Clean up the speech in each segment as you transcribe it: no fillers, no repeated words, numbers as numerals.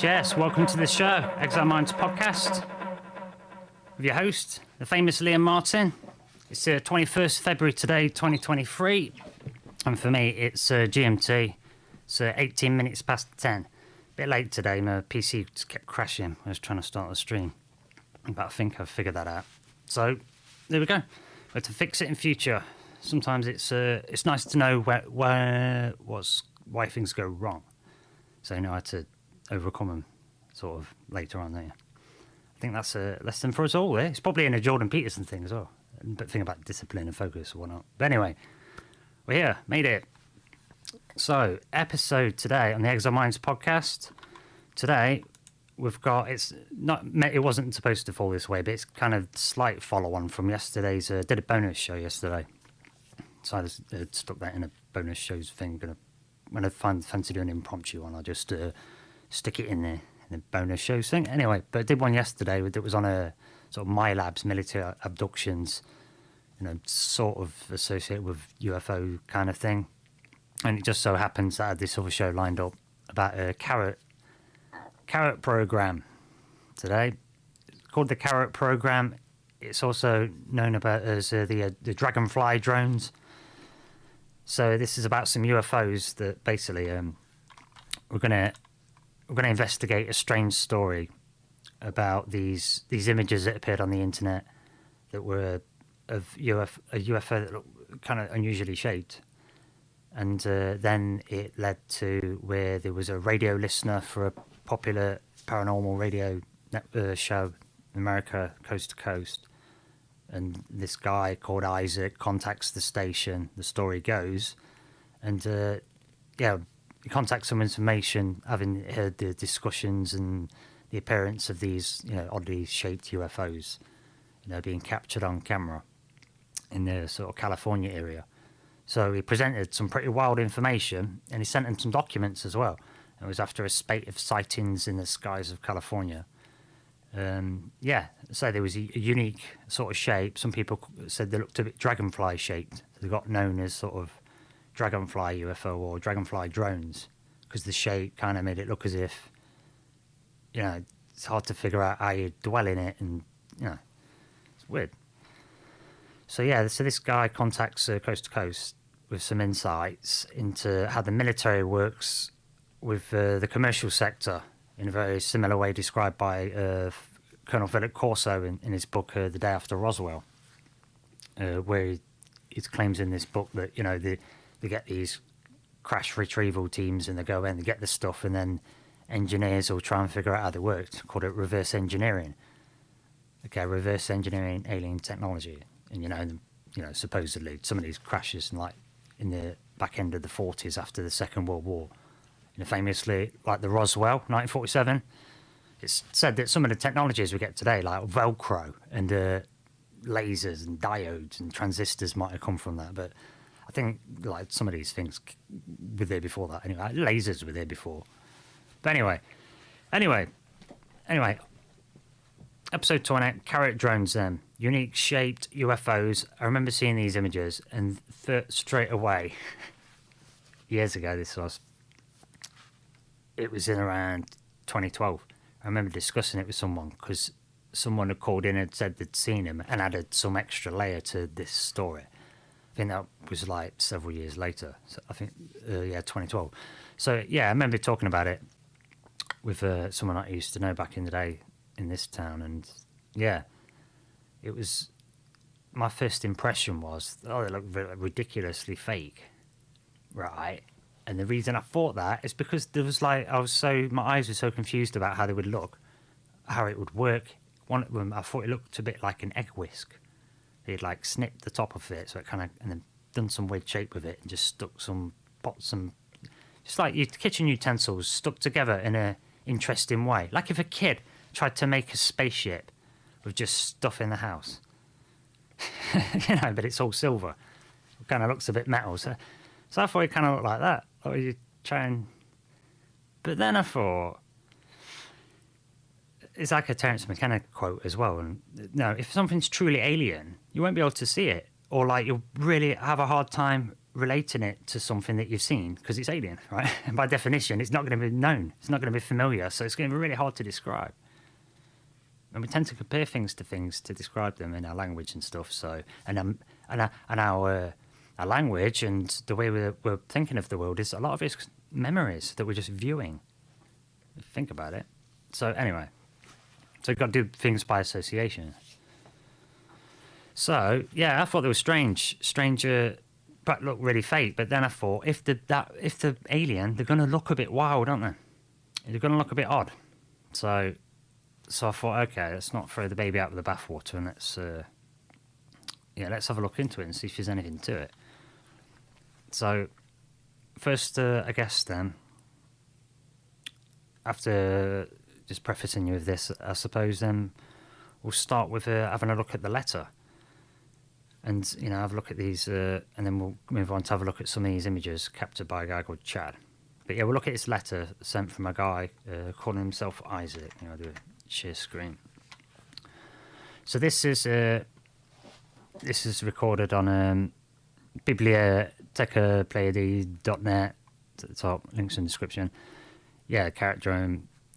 Yes. Welcome to the show, Exiled Minds podcast, with your host, the famous Liam Martin. It's 21st February today, 2023, and for me, it's GMT. It's 18 minutes past 10. Bit late today. My PC just kept crashing. I was trying to start the stream, but I think I've figured that out. So there we go. We have to fix it in future. Sometimes it's nice to know why things go wrong, so you know how to overcome them sort of later on there. I think that's a lesson for us all. It's probably in a Jordan Peterson thing as well, but thing about discipline and focus or whatnot. But anyway, we're here, made it. So episode today on the Exiled Minds podcast. Today we've got, it wasn't supposed to fall this way, but it's kind of slight follow on from yesterday's. Did a bonus show yesterday, so I just stuck that in a bonus shows thing. When I fancy doing an impromptu one, I'll just stick it in the bonus shows thing. Anyway, but I did one yesterday that was on a sort of My Labs military abductions, sort of associated with UFO kind of thing. And it just so happens that I had this other show lined up about a carrot program today. It's called the Carrot Program. It's also known about as the Dragonfly drones. So this is about some UFOs that basically we're gonna investigate a strange story about these images that appeared on the internet that were of a UFO that looked kind of unusually shaped, and then it led to where there was a radio listener for a popular paranormal radio show in America, coast to coast. And this guy called Isaac contacts the station, the story goes, and he contacts some information, having heard the discussions and the appearance of these, oddly shaped UFOs, being captured on camera in the sort of California area. So he presented some pretty wild information, and he sent him some documents as well. It was after a spate of sightings in the skies of California. So there was a unique sort of shape. Some people said they looked a bit dragonfly shaped. They got known as sort of dragonfly UFO or dragonfly drones because the shape kind of made it look as if, it's hard to figure out how you dwell in it, and it's weird. So this guy contacts Coast to Coast with some insights into how the military works with the commercial sector, in a very similar way described by Colonel Philip Corso in his book, The Day After Roswell, where he claims in this book that, they get these crash retrieval teams and they go in, they get the stuff, and then engineers will try and figure out how they work. Called it reverse engineering. Okay, reverse engineering alien technology. And, supposedly some of these crashes in the back end of the 40s after the Second World War, famously, like the Roswell, 1947, it's said that some of the technologies we get today, like Velcro and lasers and diodes and transistors, might have come from that. But I think some of these things were there before that. Anyway, lasers were there before. But anyway, episode 20, carrot drones. Unique shaped UFOs. I remember seeing these images and straight away, years ago, it was in around 2012. I remember discussing it with someone because someone had called in and said they'd seen him and added some extra layer to this story. I think that was several years later. So I think, 2012. So I remember talking about it with someone I used to know back in the day in this town, and it was, my first impression was, they look ridiculously fake, right? And the reason I thought that is because there was my eyes were so confused about how they would look, how it would work. One of them, I thought it looked a bit like an egg whisk. They'd snipped the top of it, so it kind of, and then done some weird shape with it and just stuck just like your kitchen utensils stuck together in a interesting way. Like if a kid tried to make a spaceship with just stuff in the house, but it's all silver. It kind of looks a bit metal. So I thought it kind of looked like that. Or you try and... But then I thought, it's like a Terence McKenna quote as well. And no, if something's truly alien, you won't be able to see it, or you'll really have a hard time relating it to something that you've seen because it's alien, right? And by definition, it's not going to be known. It's not going to be familiar. So it's going to be really hard to describe. And we tend to compare things to describe them in our language and stuff. So, and our language and the way we're thinking of the world is a lot of it's memories that we're just viewing. Think about it. So anyway, so you've got to do things by association. So yeah, I thought they were stranger, but look really fake. But then I thought if the alien, they're going to look a bit wild, aren't they? They're going to look a bit odd. So I thought, okay, let's not throw the baby out with the bathwater, and let's have a look into it and see if there's anything to it. So first, I guess then, after just prefacing you with this, I suppose then we'll start with having a look at the letter. And, have a look at these, and then we'll move on to have a look at some of these images captured by a guy called Chad. But yeah, we'll look at this letter sent from a guy calling himself Isaac. I'll do a share screen. So this is recorded on bibliotecapleiades.net at the top, links in the description. Yeah,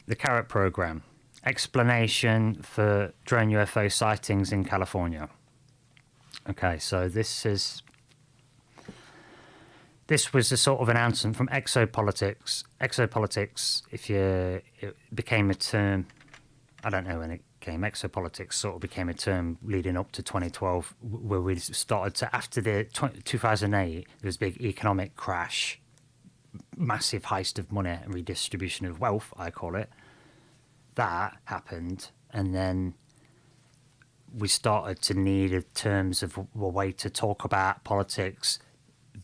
the Carrot Program. Explanation for drone UFO sightings in California. Okay, so this was a sort of announcement from Exopolitics. Exopolitics, it became a term, I don't know when it came, Exopolitics sort of became a term leading up to 2012, where we started to, after the 2008, there was a big economic crash, massive heist of money and redistribution of wealth, I call it. That happened, and then we started to need terms of a way to talk about politics,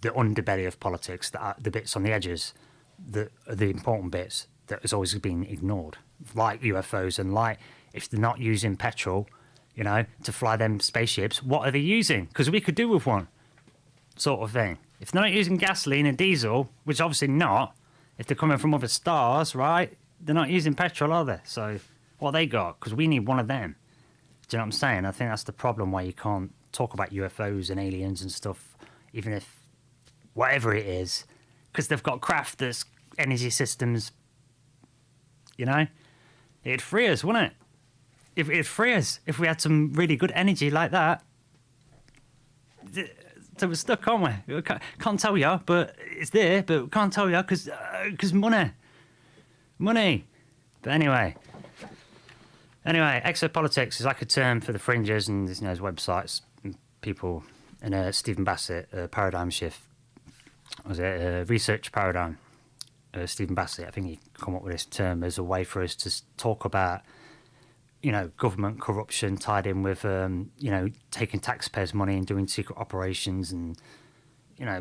the underbelly of politics, the bits on the edges, the important bits that has always been ignored, like UFOs, and like if they're not using petrol, to fly them spaceships, what are they using? Because we could do with one, sort of thing. If they're not using gasoline and diesel, which obviously not, if they're coming from other stars, right, they're not using petrol, are they? So what they got? Because we need one of them. Do you know what I'm saying? I think that's the problem why you can't talk about UFOs and aliens and stuff, even if whatever it is, because they've got craft that's energy systems. It'd free us, wouldn't it? It'd free us if we had some really good energy like that. So we're stuck, aren't we? Can't tell you, but it's there. But we can't tell you because money. But anyway, exopolitics is like a term for the fringes and there's websites and people. And Stephen Bassett, paradigm shift. Was it research paradigm? Stephen Bassett, I think he come up with this term as a way for us to talk about, government corruption tied in with, taking taxpayers' money and doing secret operations and,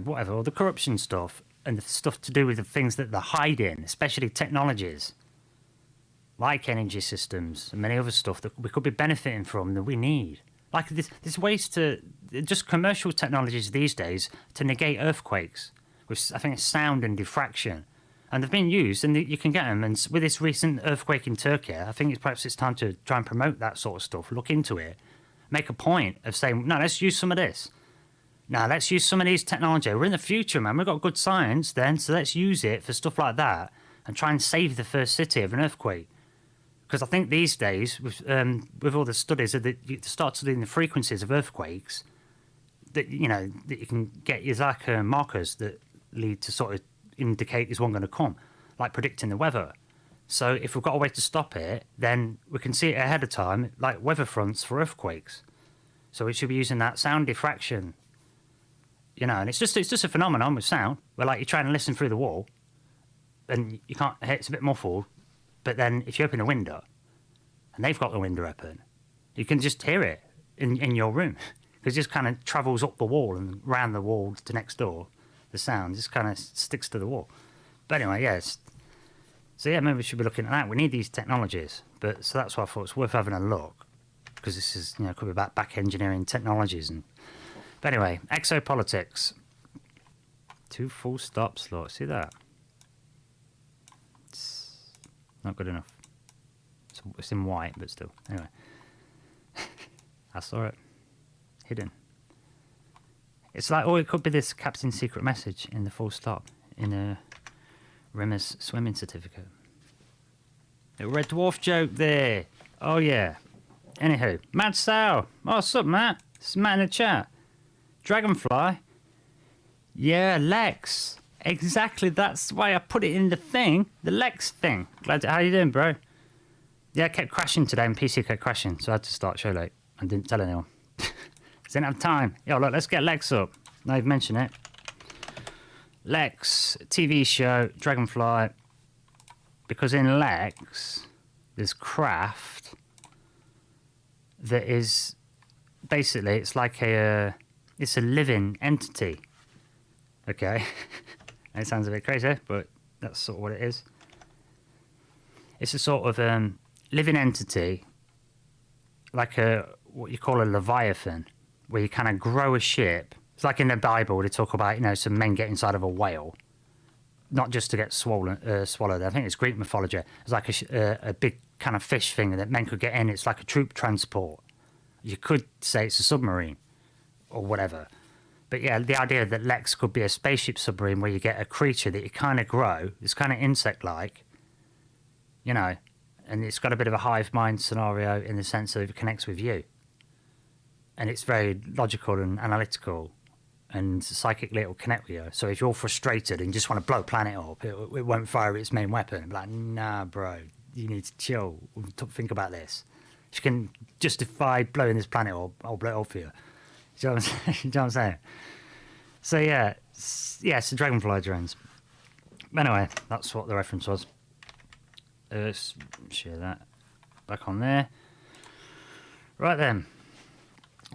whatever, all the corruption stuff and the stuff to do with the things that they're hiding, especially technologies like energy systems and many other stuff that we could be benefiting from that we need. Like there's ways to, just commercial technologies these days to negate earthquakes with, I think it's sound and diffraction. And they've been used, and you can get them. And with this recent earthquake in Turkey, I think perhaps it's time to try and promote that sort of stuff. Look into it, make a point of saying, no, let's use some of this. No, let's use some of these technology. We're in the future, man. We've got good science then, so let's use it for stuff like that and try and save the first city of an earthquake. Because I think these days, with all the studies, that you start studying the frequencies of earthquakes, that you can get is like markers that lead to sort of indicate is one going to come, like predicting the weather. So if we've got a way to stop it, then we can see it ahead of time, like weather fronts for earthquakes. So we should be using that sound diffraction, and it's just a phenomenon with sound where like you're trying to listen through the wall and you can't, it's a bit muffled, but then if you open a window and they've got the window open, you can just hear it in your room because it just kind of travels up the wall and round the wall to next door. The sound just kind of sticks to the wall. But anyway, yes. So yeah, maybe we should be looking at that. We need these technologies. But so that's why I thought it's worth having a look. Because this is, could be about back engineering technologies. But anyway, exopolitics. 2 full stop slots. See that? It's not good enough. It's in white, but still. Anyway. I saw it. Hidden. It's like, or it could be this Captain's secret message in the full stop in Rimmer's swimming certificate. A red dwarf joke there. Oh yeah. Anywho, Matt Sow. Oh, what's up, Matt? It's Matt in the chat. Dragonfly. Yeah, LEXX. Exactly. That's why I put it in the thing. The LEXX thing. How you doing, bro? Yeah, it kept crashing today, and PC kept crashing, so I had to start show late and didn't tell anyone. Didn't have time. Yo, look, let's get LEXX up. Now you've mentioned it. LEXX, TV show, Dragonfly. Because in LEXX, there's craft that is basically, it's like it's a living entity. Okay? It sounds a bit crazy, but that's sort of what it is. It's a sort of living entity, like what you call a leviathan, where you kind of grow a ship. It's like in the Bible, they talk about, some men get inside of a whale, not just to get swallowed. I think it's Greek mythology. It's like a big kind of fish thing that men could get in. It's like a troop transport. You could say it's a submarine or whatever. But yeah, the idea that LEXX could be a spaceship submarine where you get a creature that you kind of grow, it's kind of insect-like, and it's got a bit of a hive mind scenario in the sense that it connects with you. And it's very logical and analytical, and psychically it'll connect with you. So if you're frustrated and just want to blow a planet up, it won't fire its main weapon. It'll be like, nah, bro, you need to chill. Think about this. If you can justify blowing this planet up, I'll blow it up for you. Do you know what I'm saying? So yeah, it's the Dragonfly drones. Anyway, that's what the reference was. Let's share that back on there. Right then.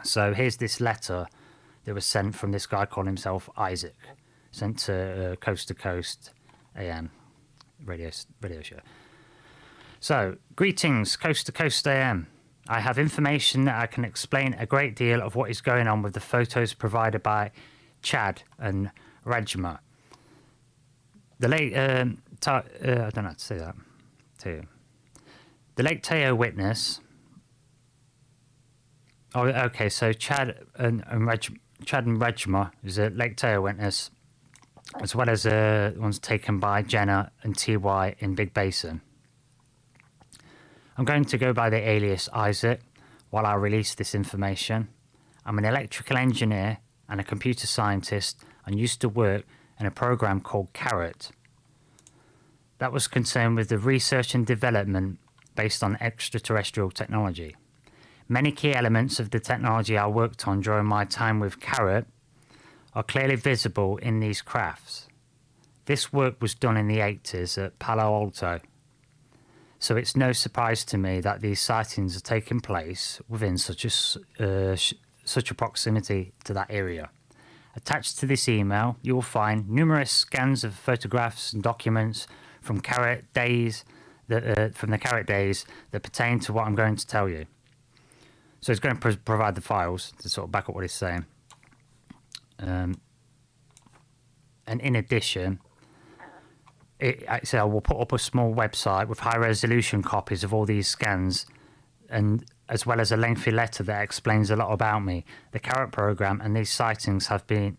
So here's this letter that was sent from this guy calling himself Isaac, sent to Coast AM radio show. So, greetings, Coast to Coast AM. I have information that I can explain a great deal of what is going on with the photos provided by Chad and Rajma. The late, I don't know how to say that to you. The Lake Tahoe witness. Oh, okay. So Chad and Rajma is a Lake Tahoe witness, as well as ones taken by Jenna and TY in Big Basin. I'm going to go by the alias Isaac while I release this information. I'm an electrical engineer and a computer scientist and used to work in a program called Carrot that was concerned with the research and development based on extraterrestrial technology. Many key elements of the technology I worked on during my time with Carrot are clearly visible in these crafts. This work was done in the 80s at Palo Alto, so it's no surprise to me that these sightings are taking place within such a proximity to that area. Attached to this email, you will find numerous scans of photographs and documents from the Carrot days that pertain to what I'm going to tell you. So it's going to provide the files to sort of back up what he's saying. And in addition, I will put up a small website with high-resolution copies of all these scans, and as well as a lengthy letter that explains a lot about me. The Carrot program and these sightings have been...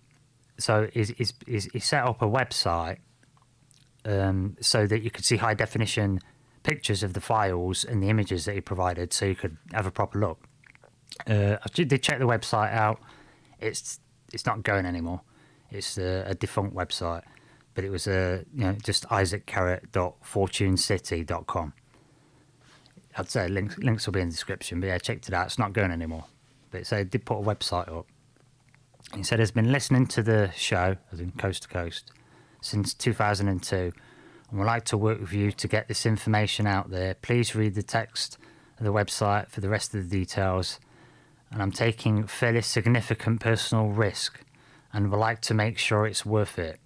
So he set up a website so that you could see high-definition pictures of the files and the images that he provided, so you could have a proper look. I did check the website out. It's not going anymore. It's a defunct website, but it was just isaaccarrot.fortunecity.com. I'd say links will be in the description, but yeah, I checked it out. It's not going anymore. But so it did put a website up. He said he's been listening to the show, as in Coast to Coast, since 2002, and would like to work with you to get this information out there. Please read the text of the website for the rest of the details. And I'm taking fairly significant personal risk and would like to make sure it's worth it.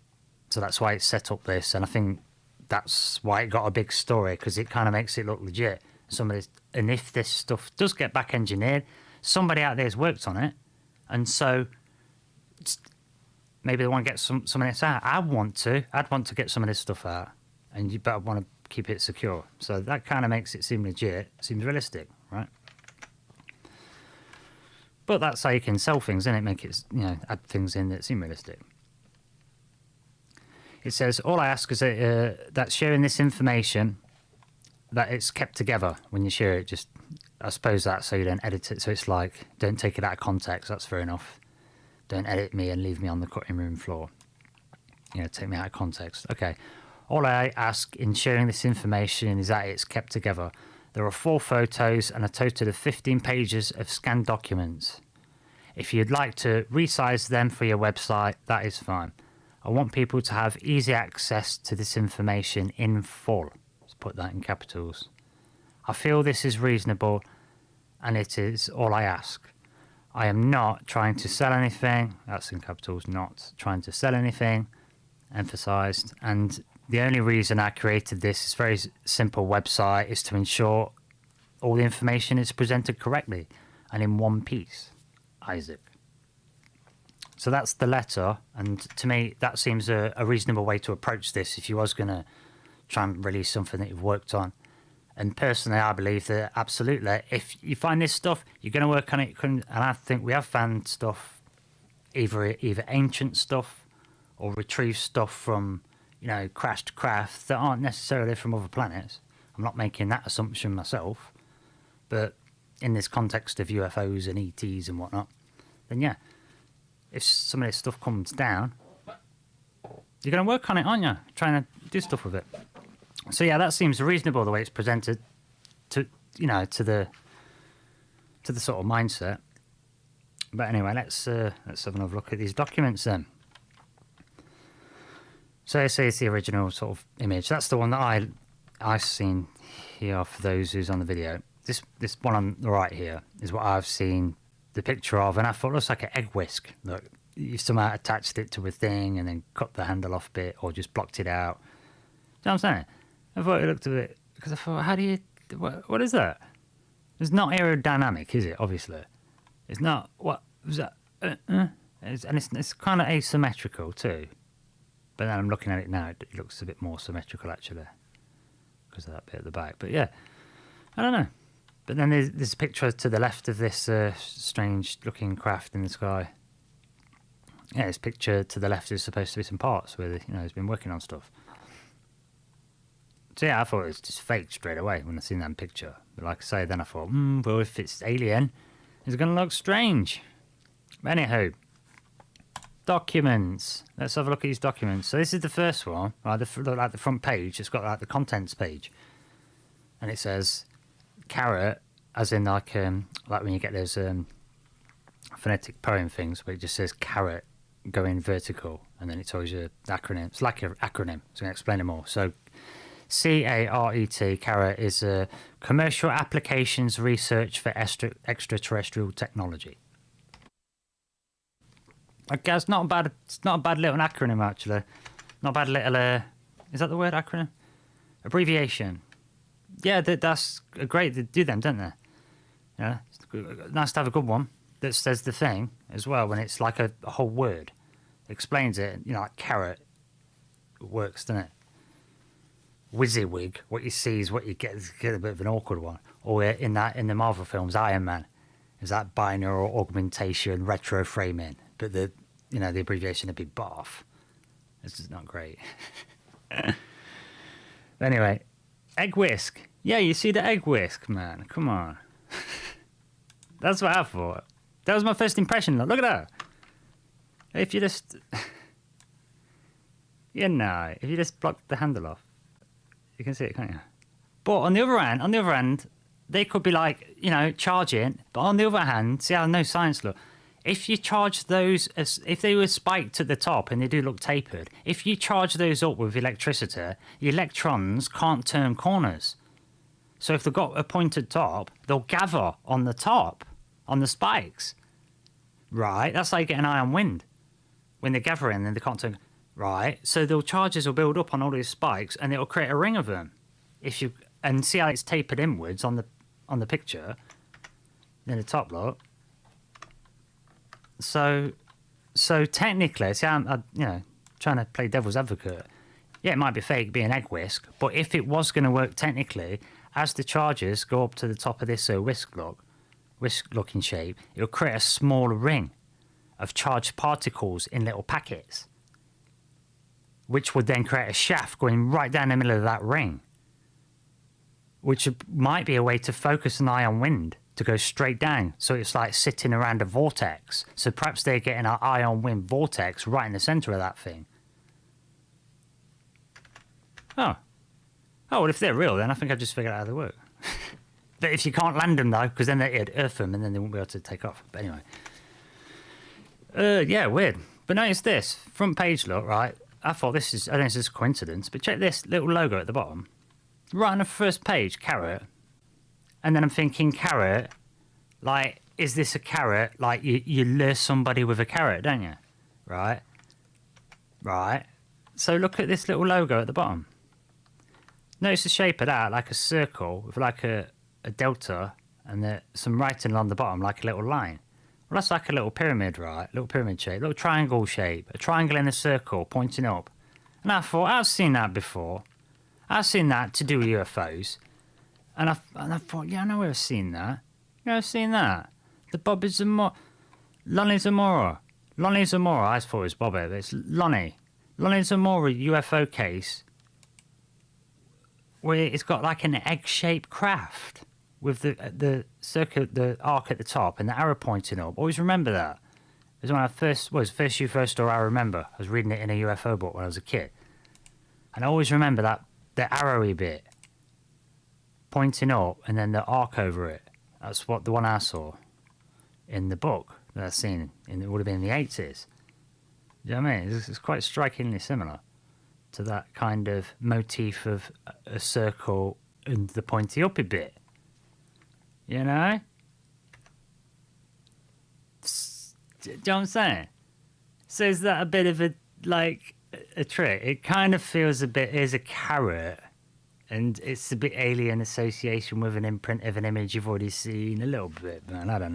So that's why it's set up this, and I think that's why it got a big story, because it kind of makes it look legit. And if this stuff does get back engineered, somebody out there has worked on it, and so maybe they want to get some of this out. I'd want to get some of this stuff out, and you better want to keep it secure. So that kind of makes it seem legit, seems realistic, right? But that's how you can sell things, isn't it? Make it, add things in that seem realistic. It says, all I ask is that sharing this information, that it's kept together when you share it. Just, I suppose that's so you don't edit it. So it's like, don't take it out of context. That's fair enough. Don't edit me and leave me on the cutting room floor. Take me out of context. Okay. All I ask in sharing this information is that it's kept together. There are 4 photos and a total of 15 pages of scanned documents. If you'd like to resize them for your website, that is fine. I want people to have easy access to this information in full. Let's put that in capitals. I feel this is reasonable, and it is all I ask. I am not trying to sell anything. That's in capitals, not trying to sell anything. Emphasized. And the only reason I created this very simple website is to ensure all the information is presented correctly and in one piece. Isaac. So that's the letter, and to me that seems a reasonable way to approach this if you was going to try and release something that you've worked on. And personally, I believe that absolutely, if you find this stuff, you're going to work on it. And I think we have found stuff, either ancient stuff or retrieved stuff from, crashed craft that aren't necessarily from other planets. I'm not making that assumption myself, but in this context of UFOs and ETs and whatnot, then yeah, if some of this stuff comes down, you're going to work on it, aren't you? Trying to do stuff with it. So yeah, that seems reasonable the way it's presented to the sort of mindset. But anyway, let's have another look at these documents then. So say it's the original sort of image. That's the one that I've seen here for those who's on the video. This one on the right here is what I've seen the picture of, and I thought it looks like an egg whisk. Look, you somehow attached it to a thing and then cut the handle off a bit or just blocked it out. You know what I'm saying? I thought it looked a bit, because I thought, how do you, what is that? It's not aerodynamic, is it? Obviously. It's not, what was that? It's kind of asymmetrical too. But then I'm looking at it now, it looks a bit more symmetrical actually, because of that bit at the back. But yeah, I don't know. But then there's a picture to the left of this strange looking craft in the sky. Yeah, this picture to the left is supposed to be some parts where he's been working on stuff. So yeah, I thought it was just fake straight away when I seen that picture. But like I say, then I thought, well, if it's alien, it's going to look strange. But anyhow, documents. Let's have a look at these documents. So this is the first one, right? The front page. It's got like the contents page, and it says carrot, as in like when you get those phonetic poem things, where it just says carrot going vertical, and then it tells you the acronym. It's like an acronym. So I'm going to explain it more. So CARET, carrot, is Commercial Applications Research for Extraterrestrial Technology. Okay, it's not a bad little acronym actually. Not a bad little is that the word, acronym? Abbreviation. Yeah, that's great. They do them, don't they? Yeah, it's nice to have a good one that says the thing as well when it's like a whole word. It explains it. Like carrot works, doesn't it? WYSIWYG, what you see is what you get. It's a bit of an awkward one. Or in the Marvel films, Iron Man, is that binaural augmentation, retro framing, but the abbreviation would be BARF. It's just not great. Anyway, egg whisk. Yeah, you see the egg whisk, man. Come on. That's what I thought. That was my first impression. Look at that. If you just, if you just block the handle off, you can see it, can't you? But on the other hand, they could be like, charging. But on the other hand, see how no science look. If you charge those, if they were spiked at the top and they do look tapered, if you charge those up with electricity, the electrons can't turn corners. So if they've got a pointed top, they'll gather on the top, on the spikes. Right? That's like getting ion wind. When they're gathering, then they can't turn. Right? So the charges will build up on all these spikes, and it'll create a ring of them. And see how it's tapered inwards on the picture. Then the top look. So technically, see, I'm trying to play devil's advocate. Yeah, it might be fake, be an egg whisk, but if it was going to work technically, as the charges go up to the top of this whisk look, whisk-looking shape, it will create a smaller ring of charged particles in little packets, which would then create a shaft going right down the middle of that ring, which might be a way to focus an ion wind to go straight down. So it's like sitting around a vortex. So perhaps they're getting an ion wind vortex right in the center of that thing. Oh, well, if they're real, then I think I just figured out how they work. But if you can't land them, though, because then it'd earth them and then they won't be able to take off. But anyway. Yeah, weird. But notice this. Front page look, right? I thought I don't know if this is a coincidence, but check this little logo at the bottom. Right on the first page, carrot. And then I'm thinking, carrot, like, is this a carrot? Like, you lure somebody with a carrot, don't you? Right? Right. So look at this little logo at the bottom. Notice the shape of that, like a circle with like a delta and some writing along the bottom, like a little line. Well, that's like a little pyramid, right? Little pyramid shape, little triangle shape, a triangle in a circle pointing up. And I thought, I've seen that before. I've seen that to do with UFOs. And I thought, yeah, I know I've seen that. Yeah, I've seen that. The Bobby Zamora. Lonnie Zamora. Lonnie Zamora, I thought it was Bobby, but it's Lonnie. Lonnie Zamora UFO case where it's got like an egg-shaped craft with the circuit, the arc at the top and the arrow pointing up. Always remember that. It was one of the first UFO story I remember. I was reading it in a UFO book when I was a kid. And I always remember that, the arrowy bit pointing up and then the arc over it. That's what the one I saw in the book that I've seen. It would have been in the 80s. You know what I mean? It's quite strikingly similar to that kind of motif of a circle and the pointy uppy bit. You know? Do you know what I'm saying? So is that a bit of a trick? It kind of feels a bit as a carrot, and it's a bit alien association with an imprint of an image you've already seen a little bit, man. I don't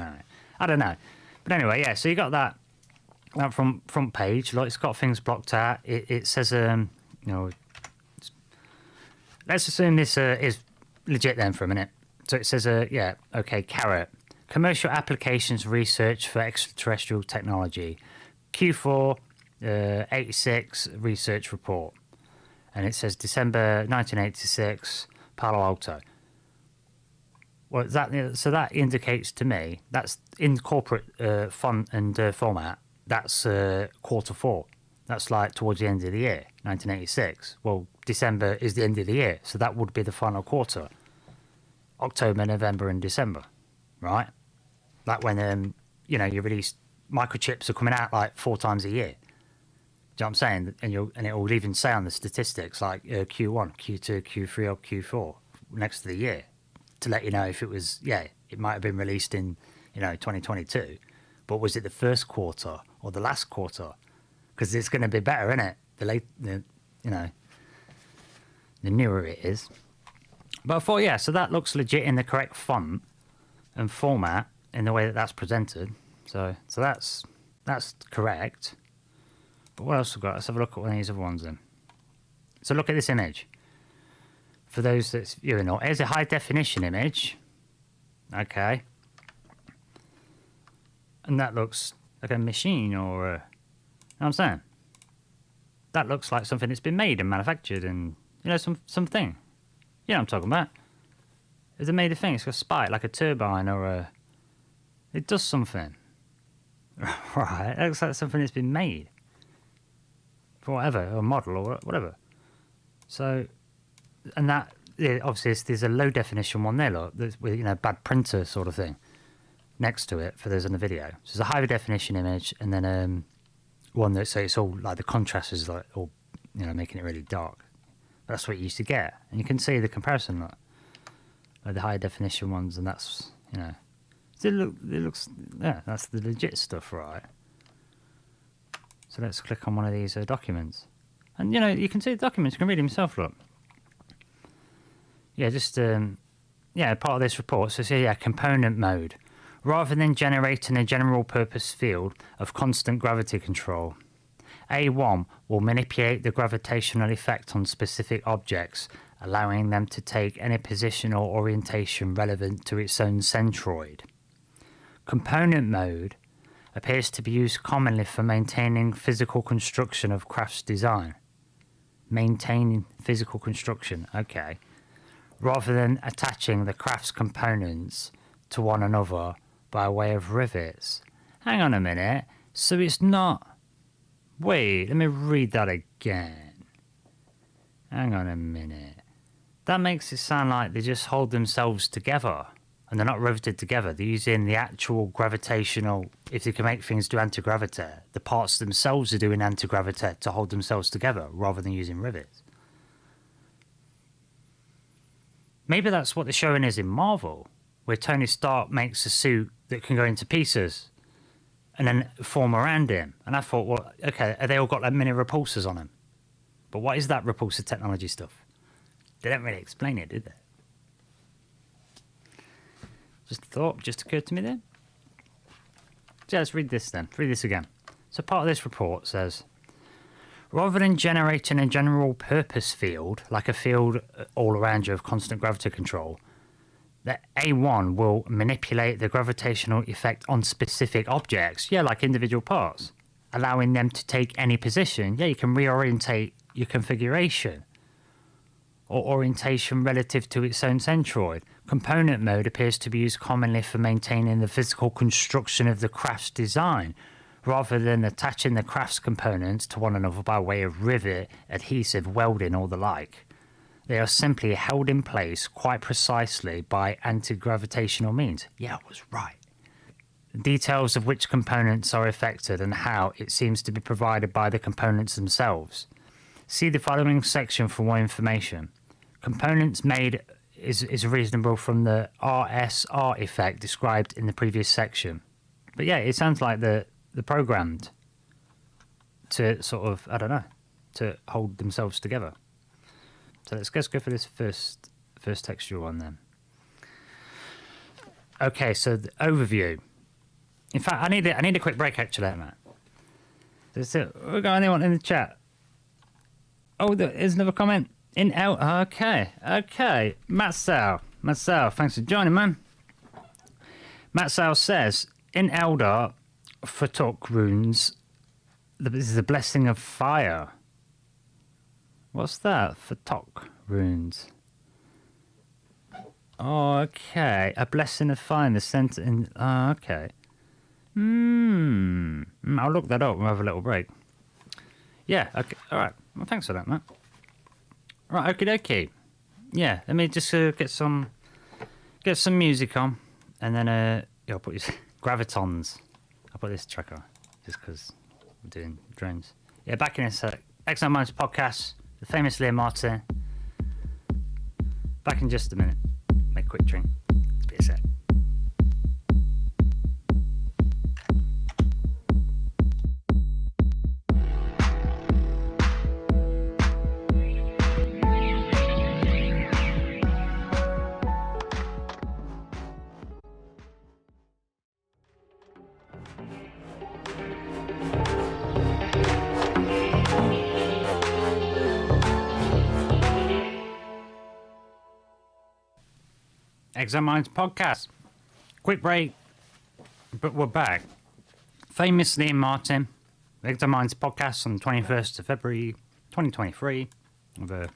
know. But anyway, yeah, so you got that from front page. Like, it's got things blocked out. It says, let's assume this is legit then for a minute. So it says, carrot. Commercial applications research for extraterrestrial technology. Q4 86 research report. And it says December 1986, Palo Alto. Well, that indicates to me that's in corporate font and format. That's Q4. That's like towards the end of the year, 1986. Well, December is the end of the year, so that would be the final quarter. October, November, and December, right? Like when you release microchips are coming out like 4 times a year. Do you know what I'm saying? And it will even say on the statistics like Q1, Q2, Q3, or Q4 next to the year to let you know if it was, it might have been released in, 2022, but was it the first quarter or the last quarter? Because it's going to be better, isn't it? The newer it is. But I thought, so that looks legit in the correct font and format in the way that that's presented. So that's correct. But what else have we got? Let's have a look at one of these other ones then. So look at this image. For those that's viewing, here's a high definition image. Okay. And that looks like a machine or you know what I'm saying? That looks like something that's been made and manufactured and, something. You know what I'm talking about. Is it made of thing? It's got a spike, like a turbine or a... It does something. Right, it looks like something that's been made. For whatever, or a model or whatever. So, and that, obviously, there's a low definition one there, look, with, bad printer sort of thing next to it for those in the video. So there's a high definition image and then one that, so it's all, like the contrast is like all, making it really dark. That's what you used to get. And you can see the comparison, like the high definition ones, and that's, so it looks, that's the legit stuff, right? So let's click on one of these documents. And, you can see the documents, you can read them yourself, look. Yeah, just, part of this report. So, component mode. Rather than generating a general purpose field of constant gravity control, A1 will manipulate the gravitational effect on specific objects, allowing them to take any position or orientation relevant to its own centroid. Component mode appears to be used commonly for maintaining physical construction of craft's design. Maintaining physical construction, okay. Rather than attaching the craft's components to one another by way of rivets. Hang on a minute. So it's not... Wait, let me read that again. Hang on a minute. That makes it sound like they just hold themselves together. And they're not riveted together. They're using the actual gravitational... If they can make things do anti-gravity, the parts themselves are doing anti-gravity to hold themselves together rather than using rivets. Maybe that's what they're showing us in Marvel, where Tony Stark makes a suit that can go into pieces and then form around him. And I thought, well, okay, they all got like mini repulsors on them. But what is that repulsor technology stuff? They don't really explain it, did they? Just a thought, just occurred to me there. So let's read this then. Read this again. So part of this report says, rather than generating a general purpose field, like a field all around you of constant gravity control, the A1 will manipulate the gravitational effect on specific objects, yeah, like individual parts, allowing them to take any position. Yeah, you can reorientate your configuration or orientation relative to its own centroid. Component mode appears to be used commonly for maintaining the physical construction of the craft's design, rather than attaching the craft's components to one another by way of rivet, adhesive, welding, or the like. They are simply held in place quite precisely by anti-gravitational means. Yeah, I was right. Details of which components are affected and how it seems to be provided by the components themselves. See the following section for more information. Components made is reasonable from the RSR effect described in the previous section. But yeah, it sounds like they're programmed to sort of, I don't know, to hold themselves together. So let's go for this first textual one then. Okay, so the overview. In fact, I need a quick break actually, Matt. We got anyone in the chat? Oh, there's another comment. Okay. Matsal, thanks for joining, man. Matsal says, in Eldar, Fatuk runes, this is the blessing of fire. What's that? Fatuk runes. Oh, okay. A blessing of fire in the center. Okay. I'll look that up. We'll have a little break. Yeah. Okay. All right. Well, thanks for that, Matt. Right. Okie dokie. Yeah. Let me just get some music on, and then I'll put these gravitons. I'll put this track on just because we're doing drones. Yeah. Back in a sec. Exiled Minds podcast. The famous Liam Martin. Back in just a minute. Make a quick drink. It's be a sec. Exiled Minds podcast. Quick break, but we're back. Famous Liam Martin, Exiled Minds podcast on the 21st of February 2023, with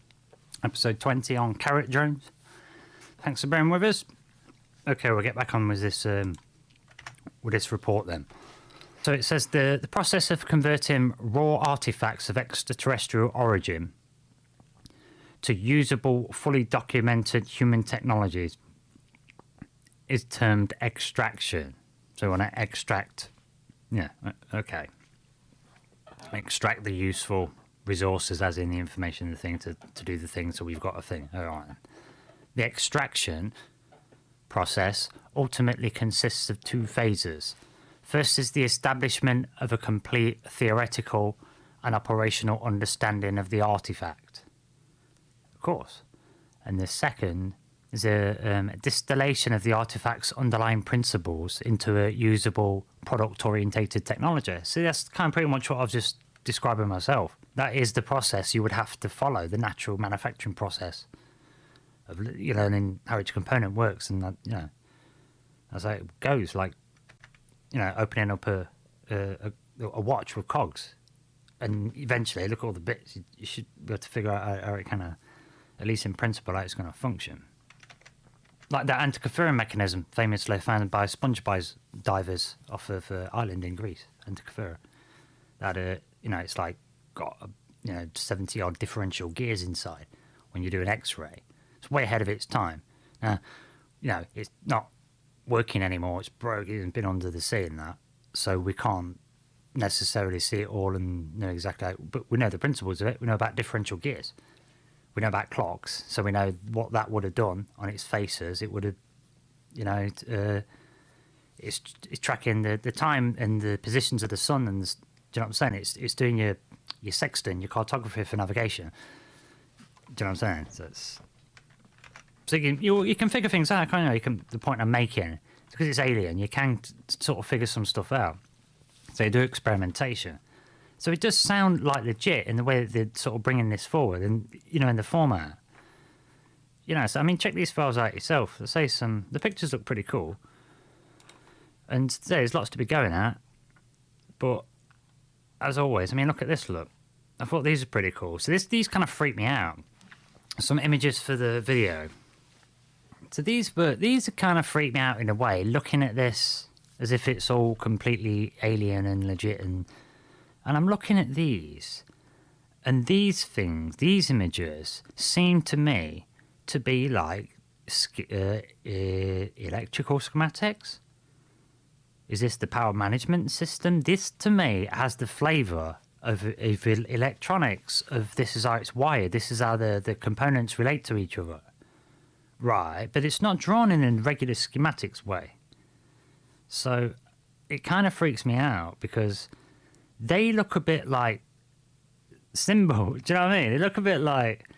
episode 20 on carrot drones. Thanks for bearing with us. Okay, we'll get back on with this report then. So it says the process of converting raw artifacts of extraterrestrial origin to usable, fully documented human technologies is termed extraction. So when I extract, extract the useful resources, as in the information, the thing to do the thing. So we've got a thing. All right. The extraction process ultimately consists of two phases. First is the establishment of a complete theoretical and operational understanding of the artifact, of course. And the second is a distillation of the artifact's underlying principles into a usable product-orientated technology. So that's kind of pretty much what I've just described myself. That is the process you would have to follow, the natural manufacturing process of learning how each component works, and that, that's how it goes. Like opening up a watch with cogs, and eventually look at all the bits. You should be able to figure out how it kind of, at least in principle, how it's going to function. Like that Antikythera mechanism, famously found by sponge divers off of island in Greece, Antikythera. That it's like got 70 odd differential gears inside. When you do an X-ray, it's way ahead of its time. Now, it's not working anymore. It's broke. It's been under the sea and that, so we can't necessarily see it all and know exactly. But we know the principles of it. We know about differential gears. We know about clocks, so we know what that would have done on its faces. It would have, it's tracking the time and the positions of the sun, and do you know what I'm saying? It's doing your sextant, your cartography for navigation. Do you know what I'm saying? So you can figure things out, can't you? The point I'm making, because it's alien, you can sort of figure some stuff out. So you do experimentation. So it does sound like legit in the way that they're sort of bringing this forward, and in the format. So I mean, check these files out yourself. The pictures look pretty cool, and there's lots to be going at. But as always, I mean, look at this. Look, I thought these are pretty cool. So these kind of freak me out. Some images for the video. So these are kind of freak me out in a way. Looking at this as if it's all completely alien and legit and I'm looking at these, and these images seem to me to be like electrical schematics. Is this the power management system? This, to me, has the flavour of electronics, of this is how it's wired, this is how the components relate to each other. Right, but it's not drawn in a regular schematics way. So it kind of freaks me out because they look a bit like symbols. Do you know what I mean? They look a bit like...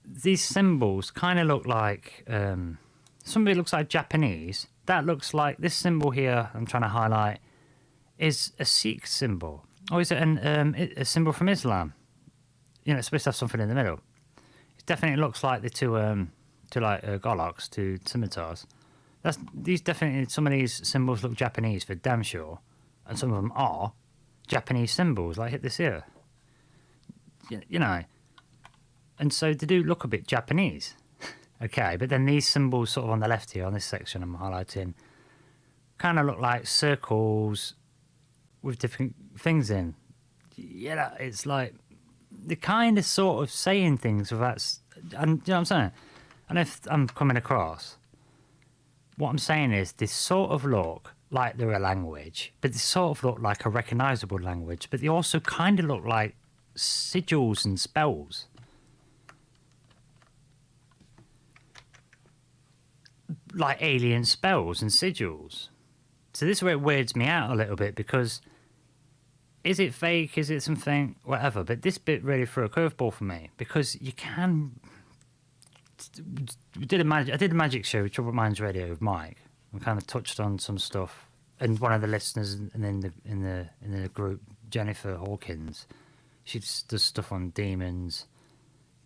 These symbols kind of look like... somebody looks like Japanese. That looks like... This symbol here, I'm trying to highlight, is a Sikh symbol. Or is it a symbol from Islam? It's supposed to have something in the middle. It definitely looks like the two Golocks, two scimitars. Some of these symbols look Japanese for damn sure. And some of them are Japanese symbols, like hit this here. And so they do look a bit Japanese. Okay, but then these symbols sort of on the left here, on this section I'm highlighting, kind of look like circles with different things in. It's like they're kind of sort of saying things without... And you know what I'm saying? And if I'm coming across, what I'm saying is they sort of look like they're a language, but they sort of look like a recognisable language, but they also kind of look like sigils and spells. Like alien spells and sigils. So this is where it weirds me out a little bit, because is it fake? Is it something? Whatever. But this bit really threw a curveball for me, because you can... I did a magic show with Troubled Minds Radio with Mike. We kind of touched on some stuff, and one of the listeners in the group, Jennifer Hawkins, she does stuff on demons,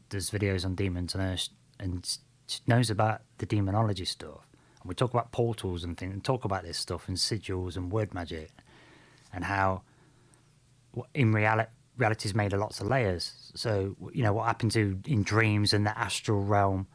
does videos on demons, and she knows about the demonology stuff. And we talk about portals and things, and talk about this stuff and sigils and word magic, and how in reality's made of lots of layers. So what happens in dreams and the astral realm.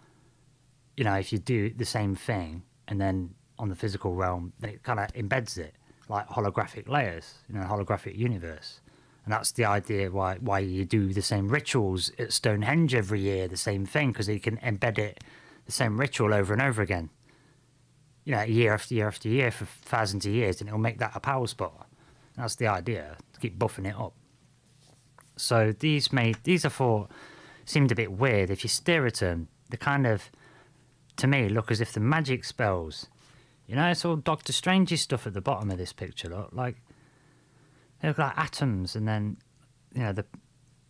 If you do the same thing and then on the physical realm, then it kind of embeds it like holographic layers, holographic universe. And that's the idea why you do the same rituals at Stonehenge every year, the same thing, because you can embed it, the same ritual over and over again. Year after year after year for thousands of years, and it'll make that a power spot. And that's the idea, to keep buffing it up. So these I thought seemed a bit weird. If you stare at them, they kind of, to me, look as if the magic spells. It's all Doctor Strange stuff at the bottom of this picture. They look like atoms, and then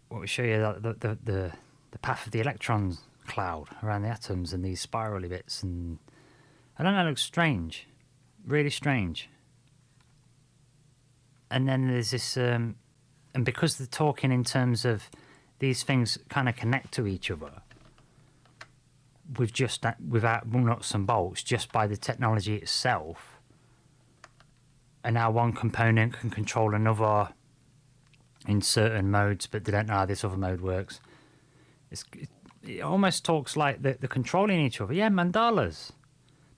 what we show you, the path of the electron cloud around the atoms and these spirally bits, and I don't know, it looks strange, really strange. And then there's this, and because they're talking in terms of these things kind of connect to each other without nuts and bolts, just by the technology itself, and how one component can control another in certain modes, but they don't know how this other mode works. It almost talks like they're controlling each other. Yeah, mandalas,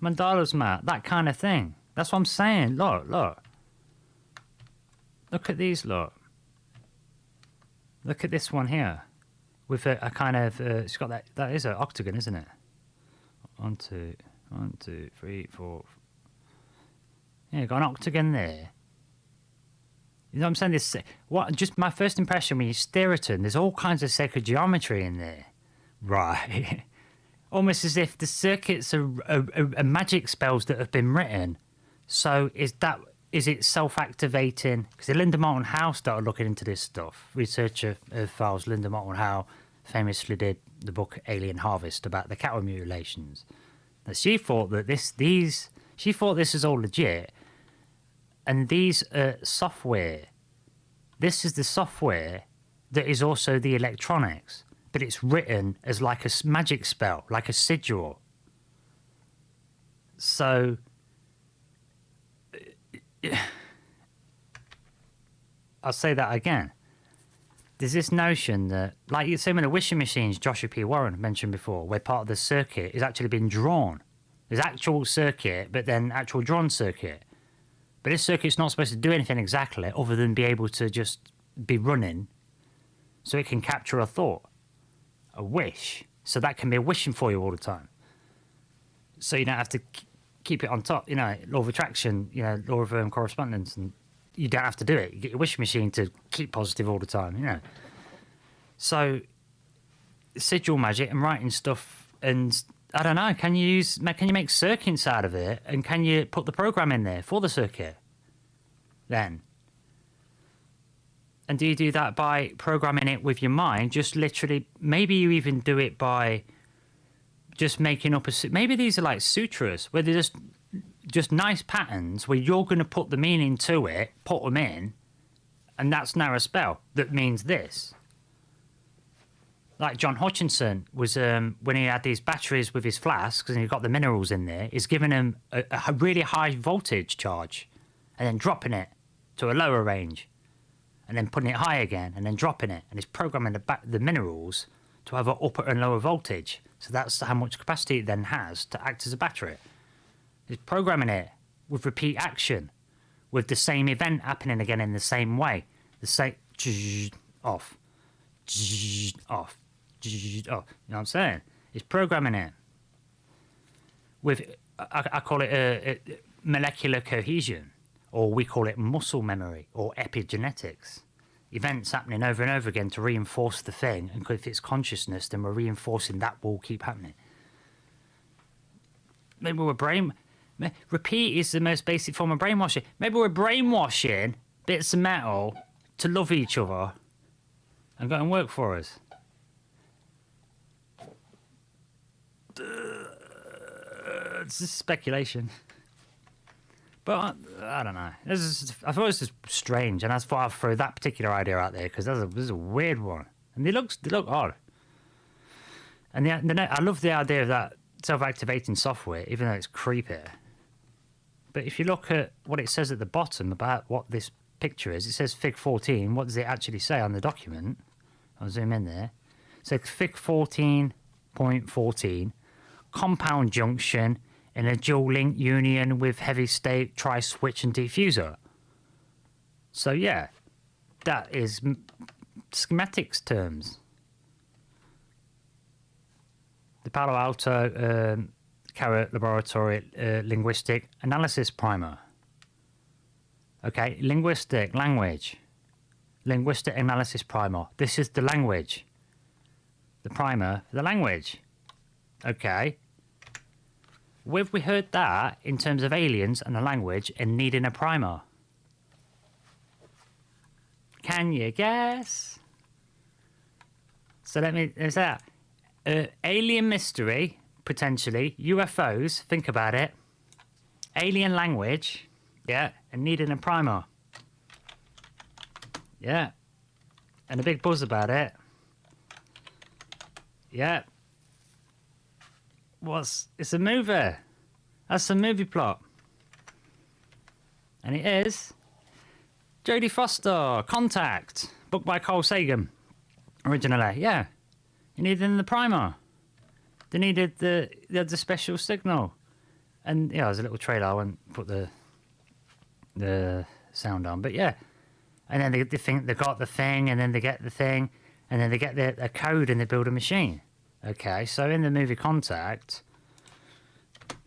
Matt, that kind of thing. That's what I'm saying. Look at these. Look at this one here, with a kind of. It's got that is an octagon, isn't it? 1, 2, 3, 4. Yeah, got an octagon there. You know what I'm saying? Just my first impression when you stare at them, there's all kinds of sacred geometry in there. Right. Almost as if the circuits are magic spells that have been written. So is it self-activating? Because Linda Moulton Howe started looking into this stuff. Researcher of files Linda Moulton Howe famously did the book Alien Harvest about the cattle mutilations. That she thought that this is all legit. And these software, this is the software that is also the electronics, but it's written as like a magic spell, like a sigil. So, I'll say that again. There's this notion that, like you say, with the wishing machines Joshua P. Warren mentioned before, where part of the circuit is actually been drawn. There's actual circuit, but then actual drawn circuit. But this circuit's not supposed to do anything exactly other than be able to just be running so it can capture a thought, a wish. So that can be wishing for you all the time. So you don't have to keep it on top, law of attraction, law of correspondence, and you don't have to do it. You get your wishing machine to keep positive all the time, So sigil magic and writing stuff, and I don't know, can you make circuits out of it, and can you put the program in there for the circuit then? And do you do that by programming it with your mind? Just literally, maybe you even do it by just making up maybe these are like sutras, where they're just nice patterns where you're going to put the meaning to it, put them in, and that's now a spell that means this. Like John Hutchinson was, when he had these batteries with his flasks and he got the minerals in there, he's giving him a really high voltage charge and then dropping it to a lower range and then putting it high again and then dropping it. And he's programming the minerals to have an upper and lower voltage. So that's how much capacity it then has to act as a battery. He's programming it with repeat action, with the same event happening again in the same way. The same off, off. Oh, you know what I'm saying? It's programming it with, I call it a molecular cohesion, or we call it muscle memory or epigenetics. Events happening over and over again to reinforce the thing, and if it's consciousness, then we're reinforcing that will keep happening. Maybe repeat is the most basic form of brainwashing. Maybe we're brainwashing bits of metal to love each other and go and work for us. It's just speculation, but I don't know. I thought it was just strange, and I thought I'd throw that particular idea out there because this is a weird one, and they look odd. And I love the idea of that self-activating software, even though it's creepy. But if you look at what it says at the bottom about what this picture is, it says Fig 14. What does it actually say on the document? I'll zoom in there. It says Fig 14.14. Compound junction in a dual link union with heavy state tri-switch and diffuser. So yeah, that is schematics terms. The Palo Alto Carrot Laboratory Linguistic Analysis Primer. Okay, linguistic analysis primer. This is the language. The primer for the language. Okay. Where have we heard that in terms of aliens and a language and needing a primer? Can you guess? So there's that. Alien mystery, potentially. UFOs, think about it. Alien language, yeah, and needing a primer. Yeah. And a big buzz about it. Yeah. It's a movie. That's a movie plot. And it is Jodie Foster, Contact, book by Carl Sagan. Originally, yeah. You needed the primer. They had the special signal. And yeah, there's a little trailer. I won't put the sound on, but yeah. And then they think they got the thing, and then they get the thing, and then they get a code and they build a machine. Okay, so in the movie Contact,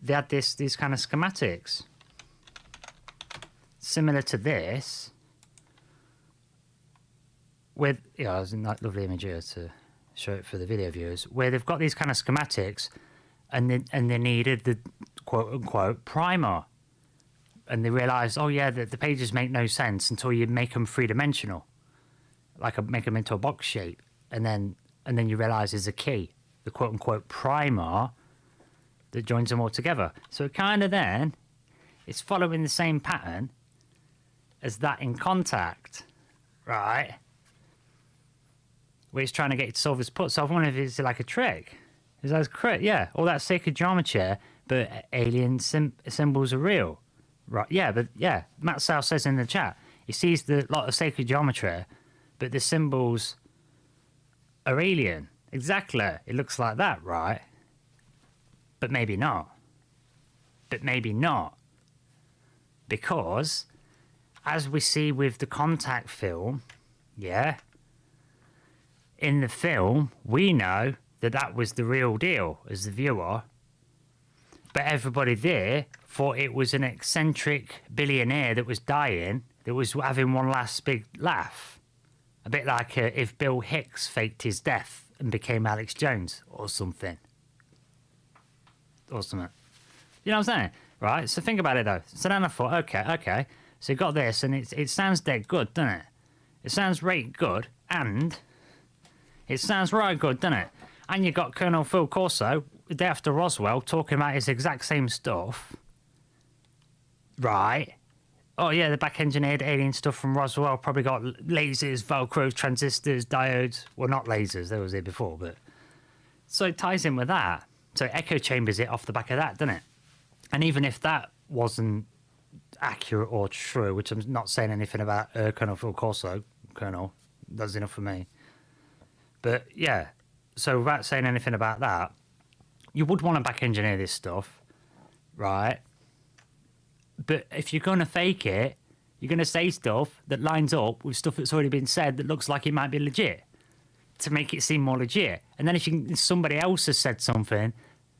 they had these kind of schematics. Similar to this, with, yeah, there's a lovely image here to show it for the video viewers, where they've got these kind of schematics, and they needed the quote-unquote primer. And they realised, oh yeah, the pages make no sense until you make them three-dimensional, make them into a box shape, and then you realise there's a key, the quote-unquote primer, that joins them all together. So it kind of then, it's following the same pattern as that in Contact, right? Where it's trying to get you to solve this puzzle. So I wonder if it's like a trick. Is that correct? Yeah, all that sacred geometry, but alien symbols are real. Right, yeah, but yeah, Matt South says in the chat, he sees the lot of sacred geometry, but the symbols are alien. Exactly. It looks like that, right? But maybe not. But maybe not. Because, as we see with the Contact film, yeah, in the film, we know that was the real deal as the viewer. But everybody there thought it was an eccentric billionaire that was dying, that was having one last big laugh. A bit like if Bill Hicks faked his death and became Alex Jones or something. Or something. You know what I'm saying? Right? So think about it though. So then I thought, okay. So you got this, and it sounds dead good, doesn't it? It sounds right good, and it sounds right good, doesn't it? And you got Colonel Phil Corso, the day after Roswell, talking about his exact same stuff. Right. Oh yeah, the back engineered alien stuff from Roswell probably got lasers, Velcro, transistors, diodes. Well, not lasers, they was there before, but so it ties in with that. So it echo chambers it off the back of that, doesn't it? And even if that wasn't accurate or true, which I'm not saying anything about Colonel Phil Corso, Colonel, that's enough for me. But yeah, so without saying anything about that, you would want to back engineer this stuff, right? But if you're going to fake it, you're going to say stuff that lines up with stuff that's already been said that looks like it might be legit to make it seem more legit. And then if somebody else has said something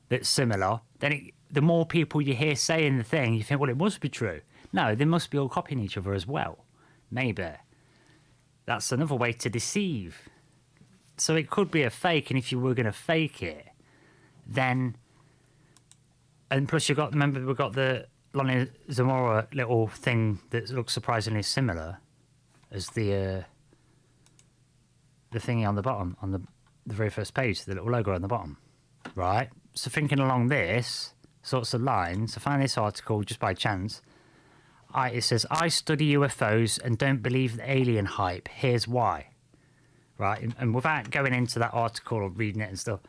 that's similar, then the more people you hear saying the thing, you think, well, it must be true. No, they must be all copying each other as well. Maybe. That's another way to deceive. So it could be a fake, and if you were going to fake it, then... And plus remember we've got the Lonnie Zamora little thing that looks surprisingly similar as the thingy on the bottom, on the very first page, the little logo on the bottom, right? So thinking along this sorts of lines, I found this article just by chance. It says, I study UFOs and don't believe the alien hype. Here's why. Right? And without going into that article or reading it and stuff,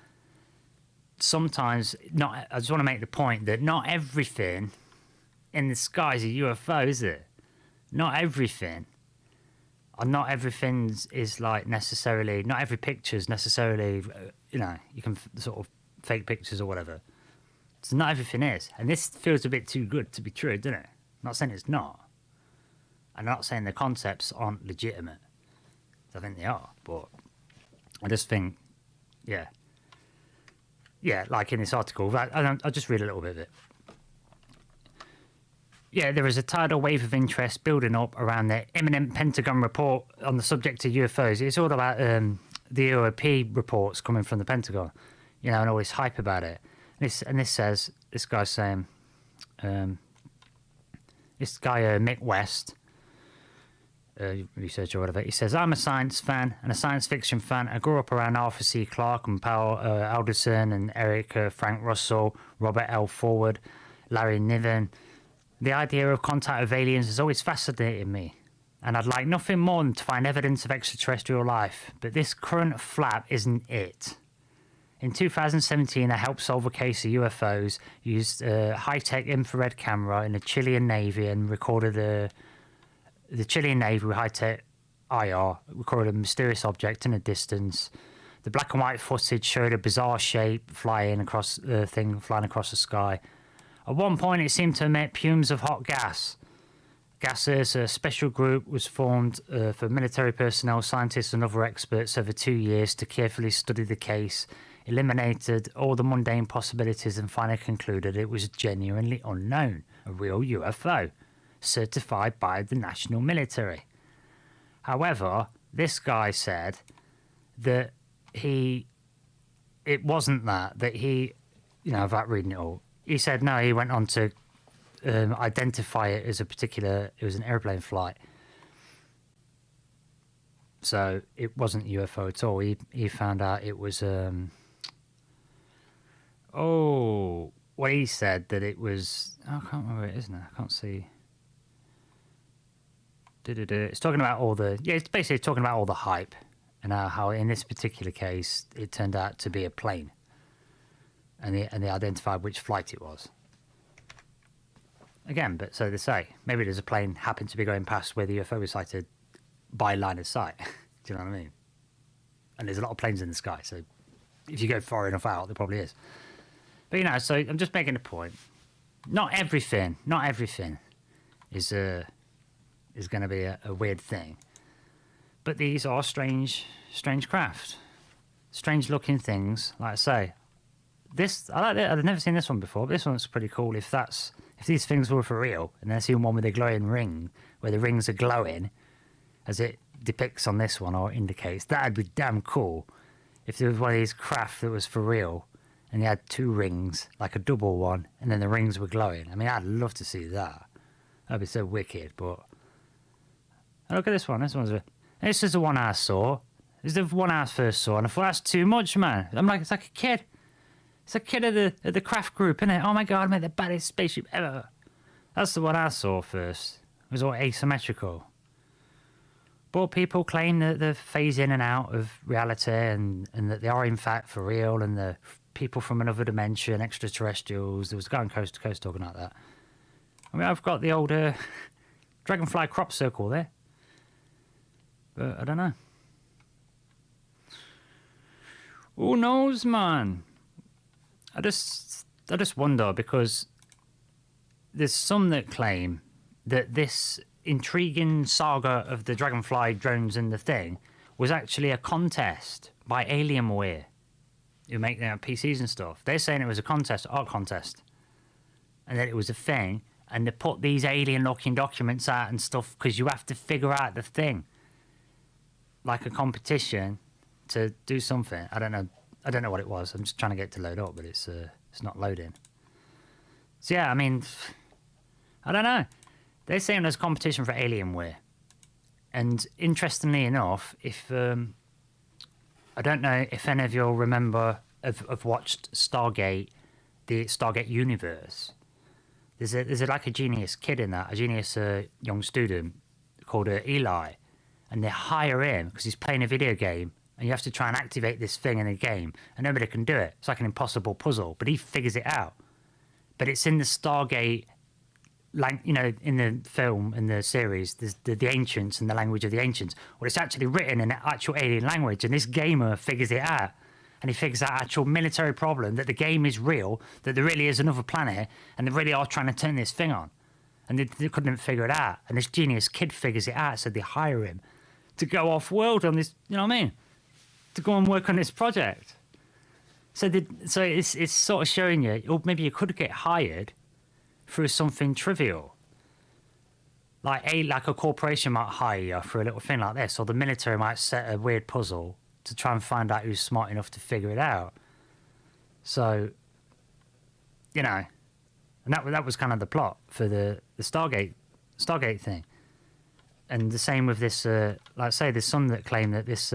sometimes, I just want to make the point that not everything in the sky is a UFO, is it? Not everything. Or not everything is like necessarily, not every picture is necessarily, you can sort of fake pictures or whatever. So not everything is. And this feels a bit too good to be true, doesn't it? I'm not saying it's not. I'm not saying the concepts aren't legitimate. I think they are, but I just think, yeah, like in this article, I'll just read a little bit of it. Yeah, there is a tidal wave of interest building up around the imminent Pentagon report on the subject of UFOs. It's all about the OOP reports coming from the Pentagon, and all this hype about it. And this says, this guy's saying, this guy, Mick West, researcher or whatever, he says, I'm a science fan and a science fiction fan. I grew up around Arthur C. Clarke and Paul Alderson and Eric Frank Russell, Robert L. Forward, Larry Niven. The idea of contact with aliens has always fascinated me, and I'd like nothing more than to find evidence of extraterrestrial life, but this current flap isn't it. In 2017, they helped solve a case of UFOs, used a high-tech infrared camera in the Chilean Navy and recorded the Chilean Navy with high-tech IR, recorded a mysterious object in the distance. The black and white footage showed a bizarre shape flying across the sky. At one point, it seemed to emit fumes of hot gas. Gases, a special group was formed for military personnel, scientists and other experts over 2 years to carefully study the case, eliminated all the mundane possibilities and finally concluded it was genuinely unknown, a real UFO, certified by the national military. However, this guy said that it wasn't that he, without reading it all, he said no, he went on to identify it as it was an airplane flight. So it wasn't a UFO at all. He found out it was, what he said that it was, I can't remember it, isn't it? I can't see. It's talking about it's basically talking about all the hype and how in this particular case it turned out to be a plane, and they identified which flight it was. Again, but so they say, maybe there's a plane happened to be going past where the UFO was sighted by line of sight. Do you know what I mean? And there's a lot of planes in the sky, so if you go far enough out, there probably is. But so I'm just making a point. Not everything is going to be a weird thing. But these are strange craft. Strange looking things, like I say. I like it. I've never seen this one before, but this one's pretty cool. If these things were for real, and they're seeing one with a glowing ring, where the rings are glowing, as it depicts on this one or indicates, that'd be damn cool. If there was one of these craft that was for real, and you had 2 rings, like a double one, and then the rings were glowing. I mean, I'd love to see that. That'd be so wicked. But look at this one. This is the one I saw. This is the one I first saw, and I thought that's too much, man. I'm like, it's like a kid. It's a kid of the craft group, isn't it? Oh my god, I made the baddest spaceship ever. That's the one I saw first. It was all asymmetrical. But people claim that they phase in and out of reality and that they are in fact for real, and the people from another dimension, extraterrestrials. There was a guy on Coast to Coast talking like that. I mean, I've got the old Dragonfly crop circle there. But I don't know. Who knows, man? I just wonder, because there's some that claim that this intriguing saga of the Dragonfly drones and the thing was actually a contest by Alienware, who make PCs and stuff. They're saying it was a contest, art contest, and that it was a thing, and they put these alien-looking documents out and stuff because you have to figure out the thing, like a competition to do something. I don't know what it was. I'm just trying to get it to load up, but it's not loading. So yeah, I mean, I don't know. They're saying there's a competition for Alienware, and interestingly enough, if I don't know if any of you all remember have watched Stargate, the Stargate universe. There's like a genius kid in that, a genius young student called Eli, and they hire him because he's playing a video game. And you have to try and activate this thing in the game, and nobody can do it. It's like an impossible puzzle, but he figures it out. But it's in the Stargate, in the film, in the series, there's the ancients and the language of the ancients. Well, it's actually written in actual alien language, and this gamer figures it out. And he figures out actual military problem, that the game is real, that there really is another planet, and they really are trying to turn this thing on. And they couldn't figure it out. And this genius kid figures it out, so they hire him to go off-world on this, you know what I mean? To go and work on this project. So it's sort of showing you, or maybe you could get hired through something trivial. Like a corporation might hire you for a little thing like this, or the military might set a weird puzzle to try and find out who's smart enough to figure it out. So, and that was kind of the plot for the Stargate thing. And the same with this, like I say, there's some that claim that this...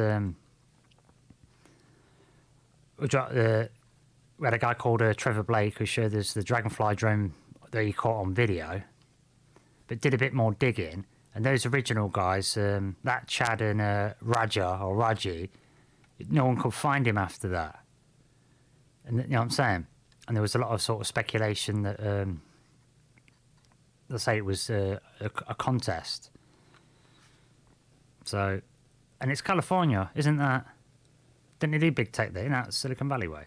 we had a guy called Trevor Blake who showed us the Dragonfly drone that he caught on video, but did a bit more digging. And those original guys, that Chad and Raji, no one could find him after that. And you know what I'm saying? And there was a lot of sort of speculation that let's say it was a contest. So, and it's California, isn't that? Didn't they do big tech there? Isn't that Silicon Valley way? Do you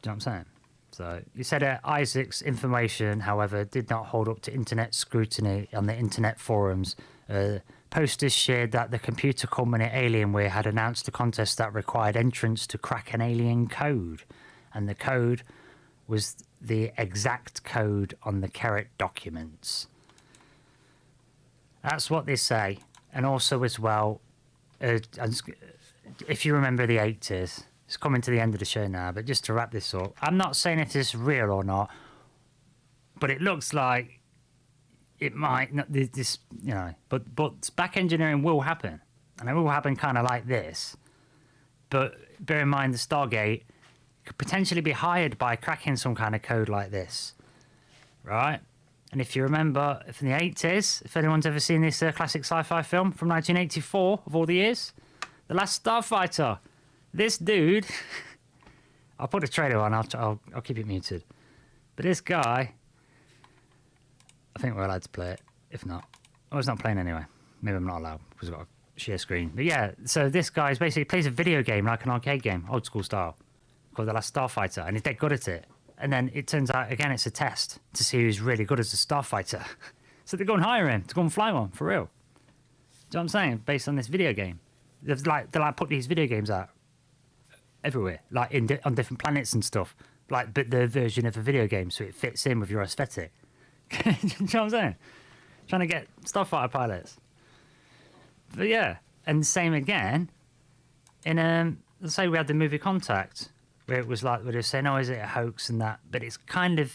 know what I'm saying? So you said Isaac's information, however, did not hold up to internet scrutiny on the internet forums. Posters shared that the computer company Alienware had announced a contest that required entrants to crack an alien code, and the code was the exact code on the Carrot documents. That's what they say. And also as well, if you remember the 80s, it's coming to the end of the show now, but just to wrap this up, I'm not saying if this is real or not, but it looks like it might not, this, you know, but back engineering will happen, and it will happen kind of like this. But bear in mind, the Stargate could potentially be hired by cracking some kind of code like this, right? And if you remember from the 80s, if anyone's ever seen this classic sci-fi film from 1984 of all the years, The Last Starfighter. This dude, I'll put a trailer on. I'll keep it muted. But this guy, I think we're allowed to play it. If not, oh, it's not playing anyway. Maybe I'm not allowed because I've got a share screen. But yeah, so this guy basically plays a video game like an arcade game, old school style, called The Last Starfighter, and he's dead good at it. And then it turns out again it's a test to see who's really good as a starfighter. So they go and hire him to go and fly one for real. Do you know what I'm saying? Based on this video game, they put these video games out everywhere, like on different planets and stuff, like, but the version of a video game, so it fits in with your aesthetic. Do you know what I'm saying? Trying to get starfighter pilots. But yeah, and same again in let's say we had the movie Contact, where it was like we were saying, oh, is it a hoax and that, but it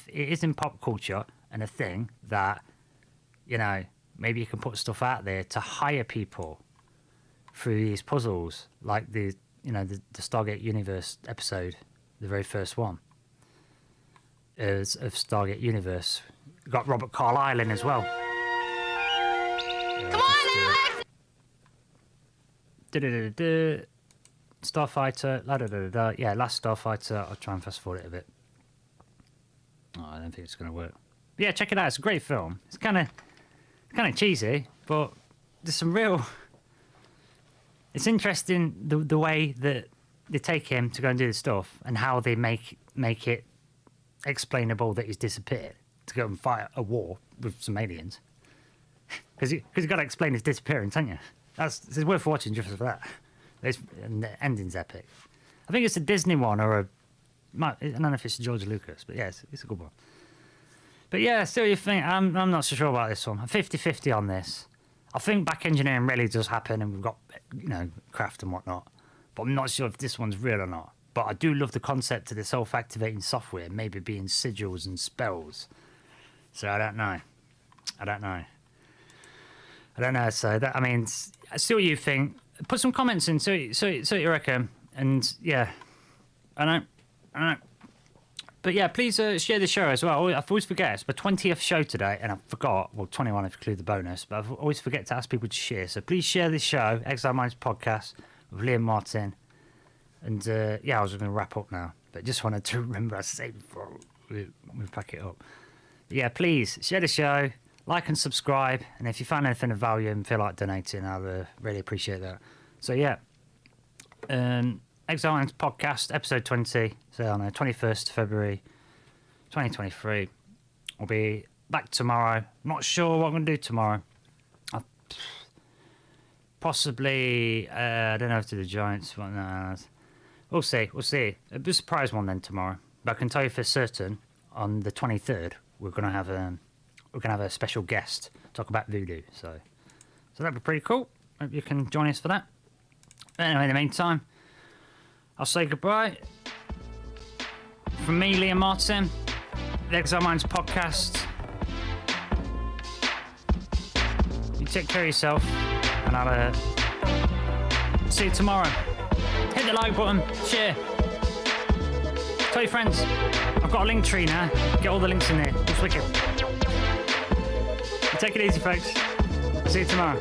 is in pop culture and a thing that, you know, maybe you can put stuff out there to hire people through these puzzles, like the Stargate Universe episode, the very first one of Stargate Universe. Got Robert Carlyle in as well. Come on, LEXX! Starfighter, yeah, Last Starfighter. I'll try and fast forward it a bit. Oh, I don't think it's going to work. But yeah, check it out. It's a great film. It's kind of cheesy, but there's some real. It's interesting the way that they take him to go and do the stuff, and how they make it explainable that he's disappeared to go and fight a war with some aliens. Because you've got to explain his disappearance, haven't you? It's worth watching just for that. And the ending's epic. I think it's a Disney one I don't know if it's George Lucas, but yeah, it's a good one. But yeah, still you think, I'm not so sure about this one. I'm 50-50 on this. I think back engineering really does happen, and we've got, you know, craft and whatnot. But I'm not sure if this one's real or not. But I do love the concept of the self-activating software maybe being sigils and spells. So I don't know. So that, I mean, see what you think. Put some comments in, so you reckon. And yeah, I don't. But yeah, please share the show as well. I always forget. It's my 20th show today, and I forgot. Well, 21 if you include the bonus. But I always forget to ask people to share. So please share this show, Exiled Minds podcast with Liam Martin. And yeah, I was going to wrap up now, but just wanted to remember I said before we pack it up. But yeah, please share the show, like and subscribe. And if you find anything of value and feel like donating, I'll really appreciate that. So yeah, Exiled Minds podcast, episode 20. So on the 21st February 2023. I'll be back tomorrow. Not sure what I'm going to do tomorrow. Possibly, I don't know if to the Giants. But no, we'll see. It'll be a surprise one then tomorrow. But I can tell you for certain, on the 23rd, we're going to have a special guest talk about voodoo. So that'd be pretty cool. Hope you can join us for that. But anyway, in the meantime, I'll say goodbye. From me, Liam Martin, the Exiled Minds podcast. You take care of yourself, and I'll see you tomorrow. Hit the like button, share. Tell your friends. I've got a Linktree now. Get all the links in there. It's wicked. Take it easy, folks. See you tomorrow.